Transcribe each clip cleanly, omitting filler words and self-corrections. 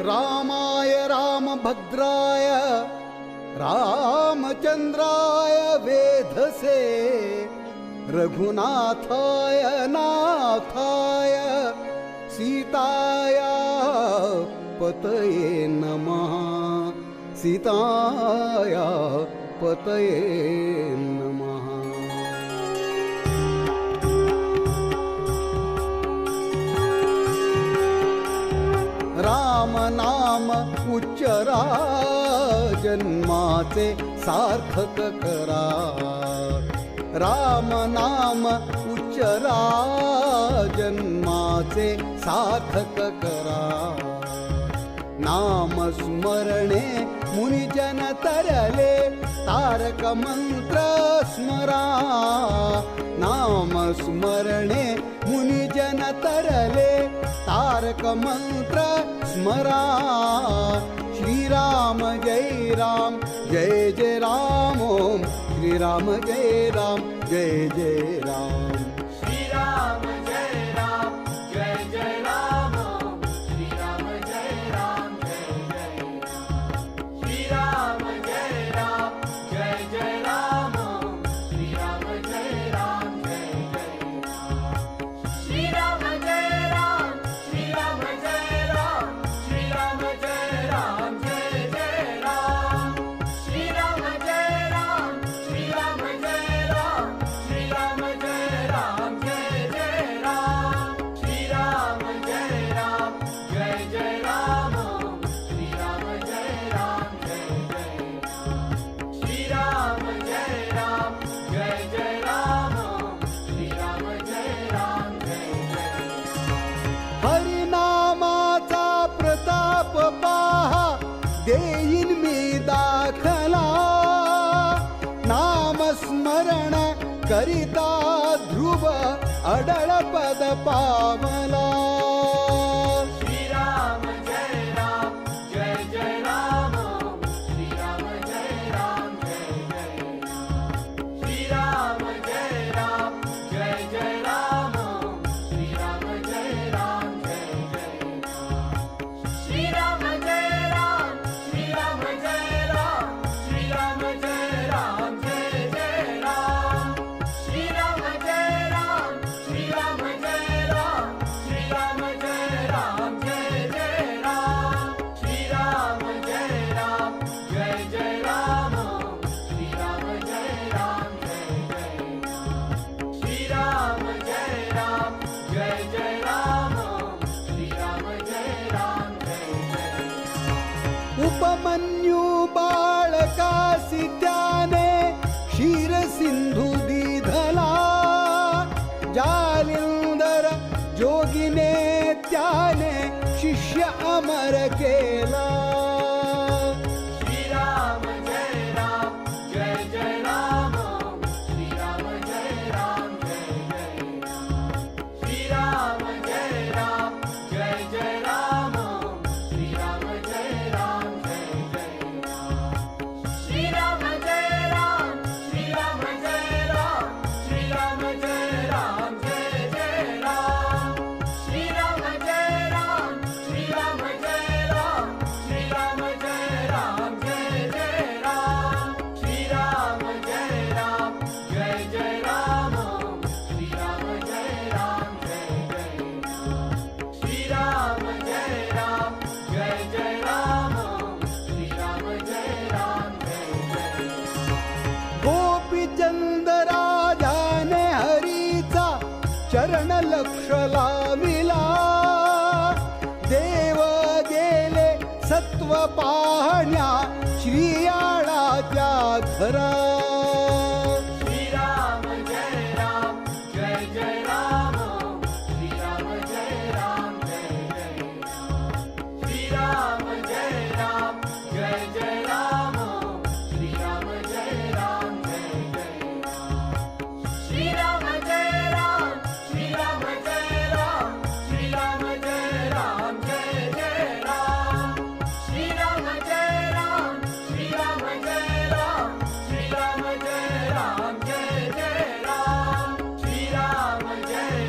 रामाय रामभद्राय रामचंद्राय वेधसे रघुनाथाय नाथाय सीताया पतये नमः सीताया पतये नमः। राम नाम उच्चरा जन्माचे सार्थक करा राम नाम उच्चरा जन्माचे सार्थक करा नाम स्मरणे मुनिजन तरले तारक मंत्र स्मरा नाम स्मरणे मुनिजन तरले तारक मंत्र स्मरा श्रीराम जय राम जय जय राम ओम श्रीराम जय राम जय जय राम श्रीराम जय राम जय जय राम श्रीराम जय राम जय जय राम श्रीराम जय राम जय जय राम श्रीराम जय राम जय जय राम श्रीराम जय राम श्रीराम जय राम श्रीराम जय राम जय जय राम श्रीराम जय राम श्रीराम जय राम श्रीराम जय राम जय जय राम श्रीराम जय राम जय जय राम श्रीराम जय राम जय जय राम श्रीराम जय राम जय जय राम श्रीराम जय राम जय जय हरिनामाचा प्रताप पहा देईन मी दाखला नामस्मरण करिता ध्रुव अडळ पद पावला श्रीराम जय राम जय जय राम श्रीराम जय राम जय जय राम श्रीराम जय राम जय जय राम श्रीराम जय राम जय जय राम श्रीराम जय राम श्रीराम जय राम श्रीराम जय राम जय जय राम श्रीराम जय राम श्रीराम जय राम श्रीराम जय राम जय जय राम श्रीराम जय राम जय जय राम श्रीराम जय राम जय जय राम श्रीराम जय राम जय जय राम श्रीराम जय राम जय जय उपमन्यू बाळकासी त्याने क्षीर सिंधू दिधला जालिंदर जोगिने त्याने शिष्य अमर केला श्रीराम जय राम जय जय राम श्रीराम जय राम जय जय राम श्रीराम जय राम जय जय राम श्रीराम जय राम जय जय राम श्रीराम जय राम श्रीराम जय राम श्रीराम जय राम जय जय राम श्रीराम जय राम श्रीराम जय राम श्रीराम जय राम जय जय राम श्रीराम जय राम जय जय राम श्रीराम जय राम जय जय राम श्रीराम जय राम जय जय राम श्रीराम जय राम जय जय गोपीचंद राजाने हरीचा चरण लक्ष लाविला देव गेले सत्व पाहण्या श्रीयाळाच्या घरा श्रीराम जय राम जय जय राम श्रीराम जय राम जय जय राम श्रीराम जय राम जय जय राम श्रीराम जय राम जय जय राम श्रीराम जय राम श्रीराम जय राम श्रीराम जय राम जय जय राम श्रीराम जय राम श्रीराम जय राम श्रीराम जय राम जय जय राम श्रीराम जय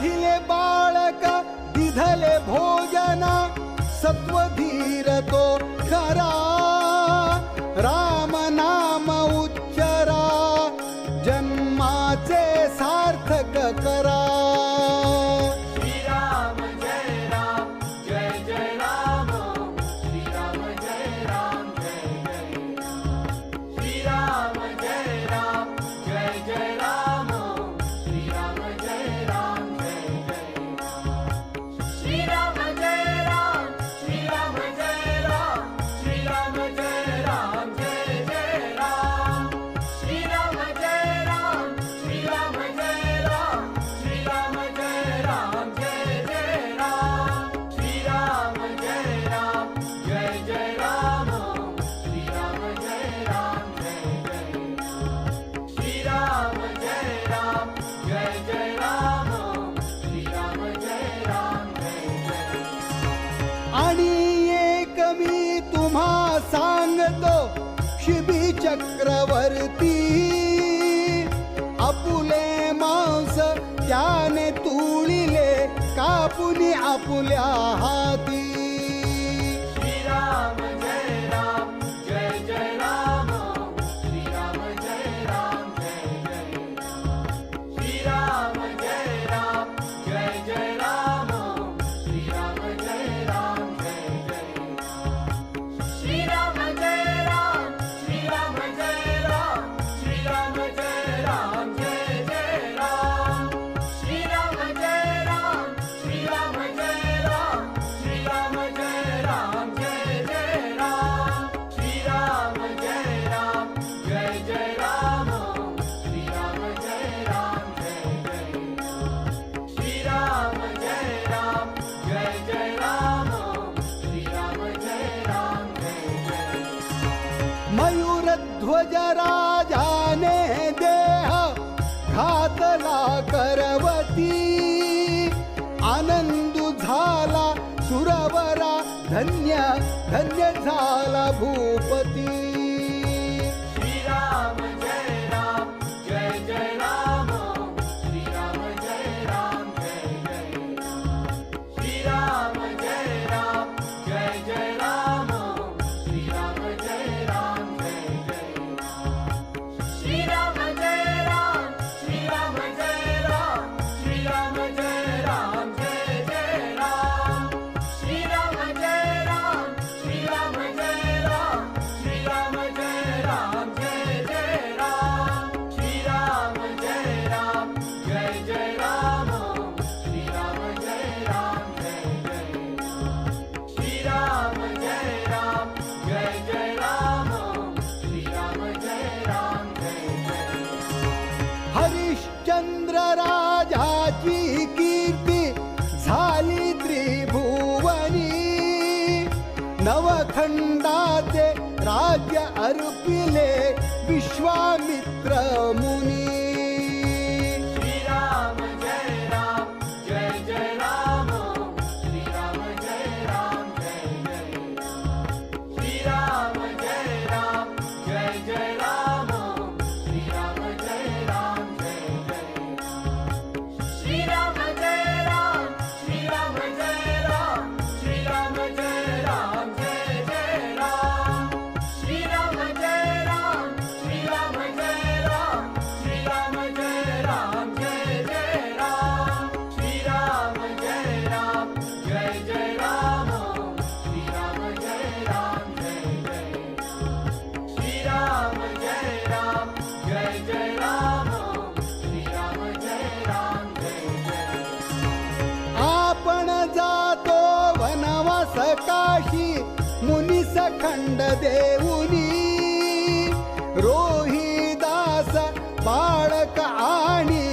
पाहिले बाळक दिधले भोजना सत्वधीर तो खरा राम नाम उच्चरा जन्माचे सार्थक करा श्रीराम जय राम जय जय राम श्रीराम जय राम जय जय राम श्रीराम जय राम जय जय राम श्रीराम जय राम जय जय राम श्रीराम जय राम श्रीराम जय राम श्रीराम जय राम जय जय राम श्रीराम जय राम श्रीराम जय राम श्रीराम जय राम जय जय राम श्रीराम जय राम जय जय राम श्रीराम जय राम जय जय राम श्रीराम जय राम जय जय राम श्रीराम जय राम जय जय आणि एक मी तुम्हा सांगतो शिबी चक्रवर्ती आपुले मांस त्याने तुळिले कापुनी आपुल्या हाती श्रीराम जय राम जय जय राम श्रीराम जय राम जय जय राम श्रीराम जय राम जय जय राम श्रीराम जय राम जय जय राम श्रीराम जय राम श्रीराम जय राम श्रीराम जय राम जय जय राम श्रीराम जय राम श्रीराम जय राम श्रीराम जय राम जय जय राम श्रीराम जय राम जय जय राम श्रीराम जय राम जय जय राम श्रीराम जय राम जय जय राम श्रीराम जय राम जय जय मयूरध्वज राजाने देह घातला करवती आनंदू झाला सुरवरा धन्य धन्य झाला भूपती श्रीराम जय राम जय जय राम श्रीराम जय राम जय जय राम श्रीराम जय राम जय जय राम श्रीराम जय राम जय जय राम श्रीराम जय राम श्रीराम जय राम श्रीराम जय राम जय जय राम श्रीराम जय राम श्रीराम जय राम श्रीराम जय राम जय जय राम श्रीराम जय राम जय जय राम श्रीराम जय राम जय जय राम श्रीराम जय राम जय जय राम श्रीराम जय राम जय जय हरिश्चंद्र राजाची कीर्ती झाली त्रिभुवनी नवखंडाचे राज्य अर्पिले विश्वामित्र मुनी श्रीराम जय राम जय जय राम श्रीराम जय राम जय जय राम श्रीराम जय राम जय जय राम श्रीराम जय राम जय जय राम श्रीराम जय राम श्रीराम जय राम श्रीराम जय राम जय जय राम श्रीराम जय राम श्रीराम जय राम श्रीराम जय राम जय जय राम श्रीराम जय राम जय जय राम श्रीराम जय राम जय जय राम श्रीराम जय राम जय जय राम श्रीराम जय राम जय जय आपण जातो वनवास काशी मुनीस खंड देऊनी रोहिदास बाळक आणि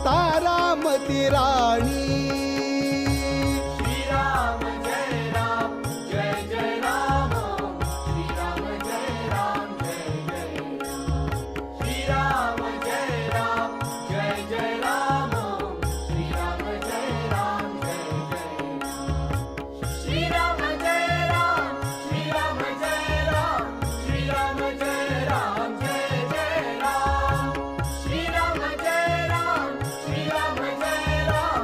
तारामती राणी श्रीराम जय राम जय जय राम श्रीराम जय राम जय जय राम श्रीराम जय राम जय जय राम श्रीराम जय राम जय जय राम श्रीराम जय राम श्रीराम जय राम श्रीराम जय राम जय जय राम श्रीराम जय राम श्रीराम जय राम